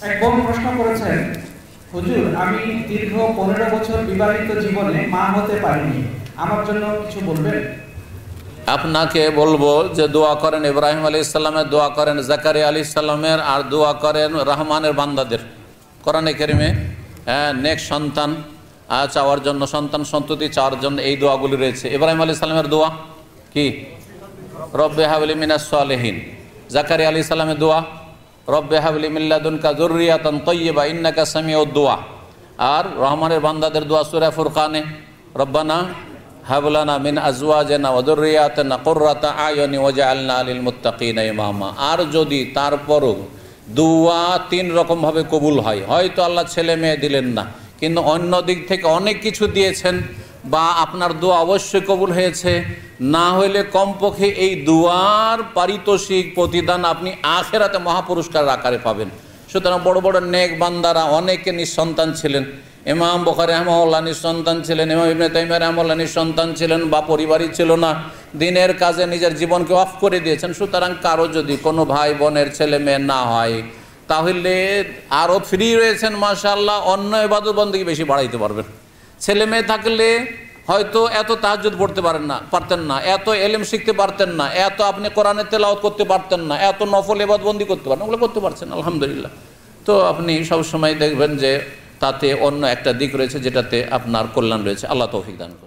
এক বোন প্রশ্ন করেছেন, হুজুর আমি দীর্ঘ 15 বছর বিবাহিত জীবনে মা হতে পারিনি, আমার জন্য কিছু বলবেন? আপনাকে বলবো যে দোয়া করেন ইব্রাহিম আলাইহিস সালামের, দোয়া করেন জাকারিয়া আলাইহিস সালামের, আর দোয়া করেন রহমানের বান্দাদের। কোরআনে কারিমে নেক সন্তান চাওয়ার জন্য, সন্তান সন্ততি চাওয়ার জন্য এই দোয়াগুলি রয়েছে। ইব্রাহিম আলাইহিস সালামের দোয়া কি? রব্বে হাবলি মিনাস সালিহিন। জাকারিয়া আলাইহিস সালামের দোয়া রব্বে হাবলি মিন লাদুনকা যুররিয়াতান তাইয়্যিবা ইন্নাকা সামিউদ দুআ। আর রহমানের বান্দাদের দোয়া সূরা ফুরকানে রব্বানা হাবলানা মিন আজওয়াজিনা ওয়া যুররিয়াতিনা কুররাতা আয়ুনি ওয়াজআলনা লিল মুত্তাকিনা ইমামা। আর যদি তারপরও দোয়া 3 রকমভাবে কবুল হয়, হয়তো আল্লাহ ছেলে মেয়ে দিলেন না, কিন্তু অন্য দিক থেকে অনেক কিছু দিয়েছেন, বা আপনার দোয়া অবশ্যই কবুল হয়েছে, না হইলে কমপক্ষে এই দোয়ার পারিতোষিক প্রতিদান আপনি আখিরাতে মহাপুরস্কার আকারে পাবেন। সুতরাং বড় বড় নেক বান্দারা অনেকে নিঃসন্তান ছিলেন। ইমাম বুখারী রাহিমাহুল্লাহ নিঃসন্তান ছিলেন, ইমাম ইবনে তাইমিয়া রাহিমাহুল্লাহ নিঃসন্তান ছিলেন, বা পরিবারই ছিল না, দিনের কাজে নিজের জীবনকে অফ করে দিয়েছেন। সুতরাং কারো যদি কোনো ভাই বোনের ছেলে মেয়ে না হয়, তাহলে আরও ফ্রি রয়েছেন মাশাআল্লাহ, অন্য ইবাদত বন্দেগী বেশি বাড়াইতে পারবেন। ছেলে মেয়ে থাকলে হয়তো এত তাহাজ্জুদ পড়তে পারতেন না, এত এলেম শিখতে পারতেন না, এত আপনি কোরআনের তেলাওয়াত করতে পারতেন না, এত নফল ইবাদতবন্দি করতে পারেন, ওগুলো করতে পারছেন আলহামদুলিল্লাহ। তো আপনি সবসময় দেখবেন যে তাতে অন্য একটা দিক রয়েছে যেটাতে আপনার কল্যাণ রয়েছে। আল্লাহ তৌফিক দান করুন।